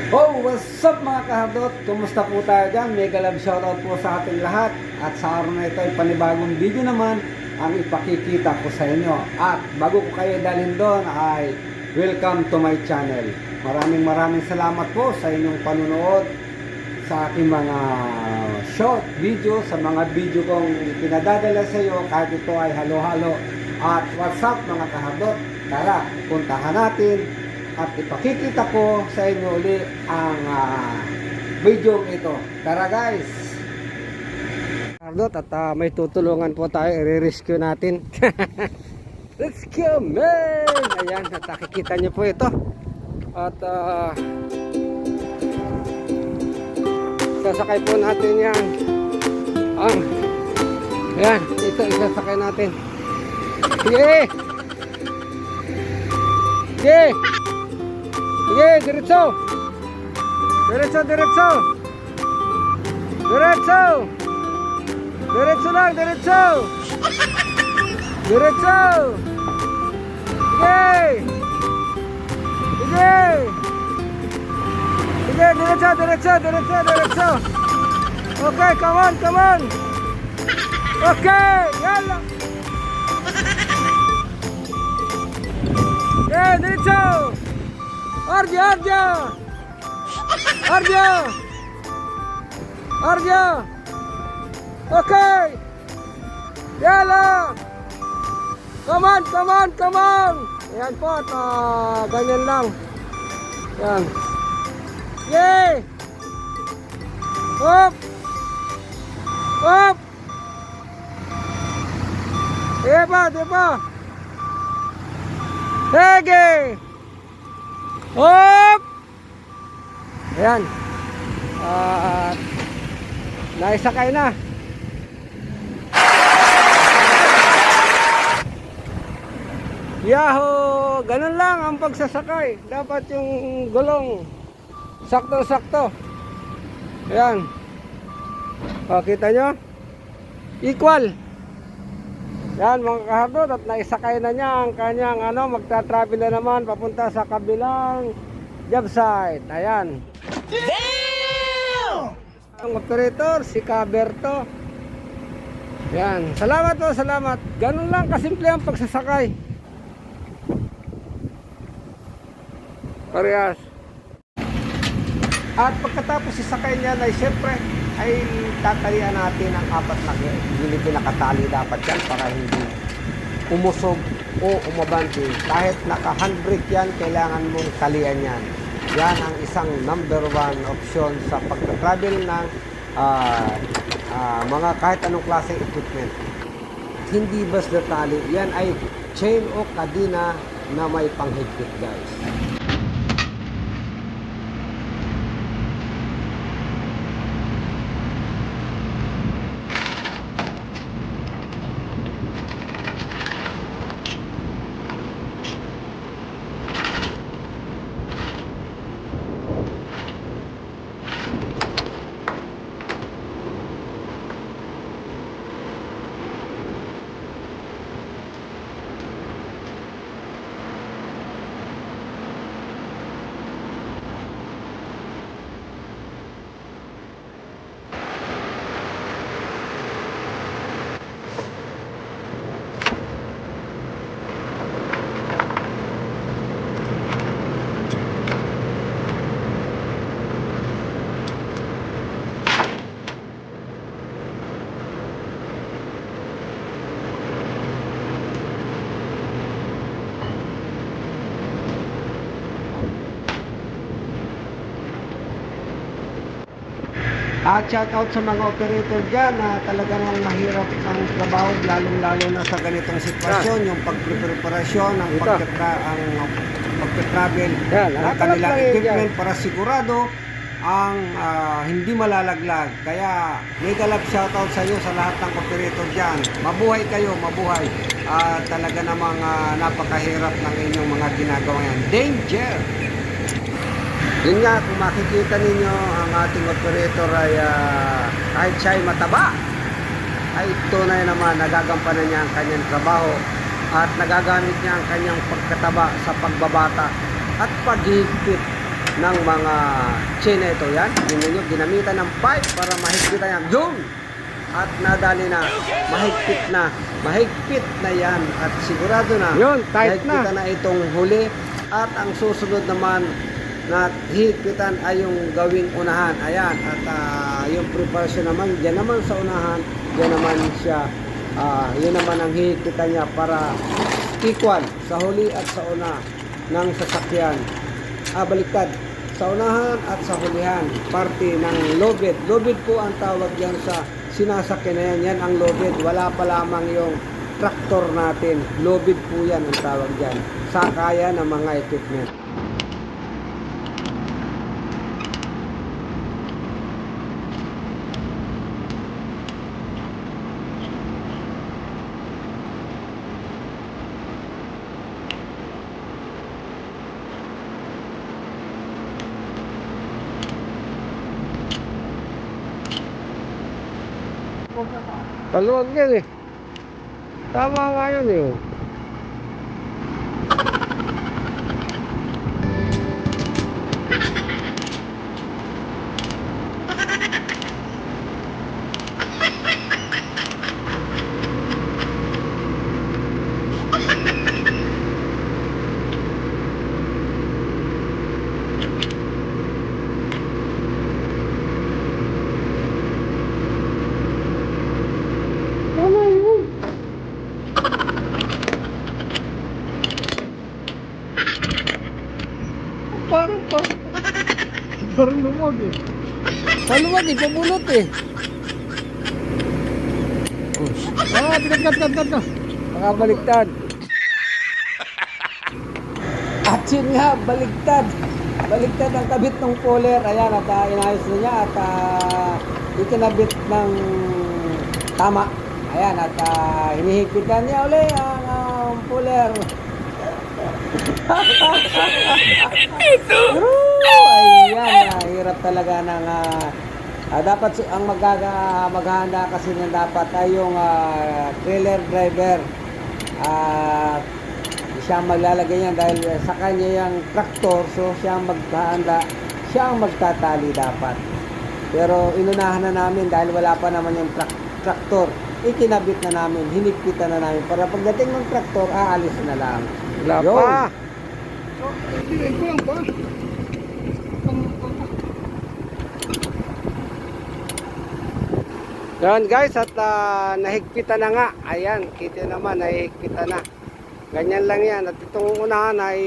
Oh, what's up mga kahardot? Kumusta po tayo dyan? Mega love shoutout po sa ating lahat. At sa araw na ito ay panibagong video naman ang ipakikita ko sa inyo. At bago ko kayo dalhin doon ay welcome to my channel. Maraming salamat po sa inyong panunood sa aking mga short video, sa mga video kong pinadadala sa iyo kahit ito ay halo-halo. At what's up mga kahardot? Tara, puntahan natin at ipakikita ko sa inyo ulit ang video ito. Tara guys! Kahardot, at may tutulungan po tayo, i-rescue natin. Rescue man! Ayan, at nakikita nyo po ito. At sasakay po natin yan. Ayan, ito isasakay natin. Sige! Sige! Sige, diretso! Diretso! Diretso lang, diretso! Diretso! Sige! Sige! Sige, diretso! Okay, come on! Okay, yalla! Okay, diretso! Arja! Okay! Yala! Come on! Ayan po, at ganyan lang. Ayan. Yay! Hop! Diba? Sige! Hop! Ayan. Naisakay na. Yahoo! Ganun lang ang pagsasakay. Dapat yung gulong sakto-sakto. Ayan. O, kita nyo? Equal. Yan mga kahardot, at naisakay na niya ang kanyang magta-travel na naman papunta sa kabilang job site. Ayan. Damn! Ang operator, si Caberto. Yan. Salamat po, salamat. Ganun lang kasimple ang pagsasakay. Parehas. At pagkatapos isakay niya ay siyempre ay tatalian natin ang apat na gilid na nakatali dapat yan para hindi umusog o umabante. Kahit naka-handbrake yan, kailangan mong talian yan. Yan ang isang number one option sa pagka-travel ng mga kahit anong klaseng equipment. Hindi basta tali, yan ay chain o kadina na may panghigpit guys. At shout out sa mga operator dyan na talaga nang mahirap ang trabaho, lalong-lalo na sa ganitong sitwasyon, yung pagpreparasyon, ang pagpe-travel ng kanilang equipment para sigurado ang hindi malalaglag. Kaya mega love shout out sa inyo sa lahat ng operator dyan. Mabuhay kayo, mabuhay. Talaga namang napakahirap ng inyong mga ginagawa yan. Danger! Yun nga, kung makikita ninyo ang ating operator ay kahit siya ay mataba, ay tunay naman nagagampanan niya ang kanyang trabaho at nagagamit niya ang kanyang pagkataba sa pagbabata at paghihigpit ng mga chain na ito. Yan, tingnan nyo, ginamitan ng pipe para mahigpitan yan. Yun! At nadali na, mahigpit na yan. At sigurado na, Yun, tight na. mahigpitan na itong huli. At ang susunod naman na higpitan ay yung gawing unahan. Ayan, at yung preparation naman, dyan naman sa unahan, dyan naman siya, yun naman ang higpitan niya para equal sa huli at sa una ng sasakyan. Baliktad. Sa unahan at sa hulihan, parte ng lobid. Lobid po ang tawag yan sa sinasakyan na yan. Yan ang lobid. Wala pa lamang yung traktor natin. Lobid po yan ang tawag dyan. Sakaya ng mga equipment. Kaluwag yan eh. Tama nga yun eh. Tama yun. Parang lumag eh. Paluwag eh, pabulot eh. Kat. Nakabaliktad. At yun nga, baligtad. Baligtad ang kabit ng puller. Ayan, at inayos na niya at ikinabit ng tama. Ayan, at hinihigpitan niya uli ang puller. Ayan, hirap talaga ng dapat ang maghahanda kasi niyan dapat ay yung trailer driver. Siya ang maglalagay niyan dahil sa kanya yung traktor, so siya ang maghahanda, siya ang magtatali dapat. Pero inunahan na namin dahil wala pa naman yung traktor. Ikinabit na namin, hinigpitan na namin para pagdating ng traktor, aalis na lang. Wala Yun. pa. Yan guys, at nahigpitan na nga. Ayan, kita naman, nahigpitan na. Ganyan lang yan. At itong unahan ay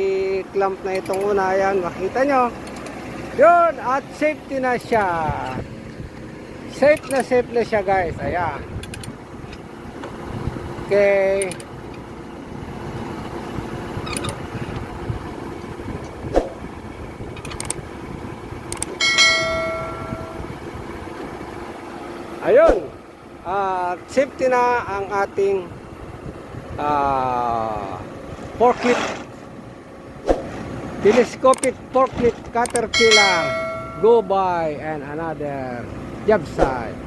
clamp na itong una. Ayan, makita nyo. Yun, at safety na siya. Safe na siya guys. Ayan. Okay. Ayun, safety na ang ating forklift, telescopic forklift Caterpillar go by and another job site.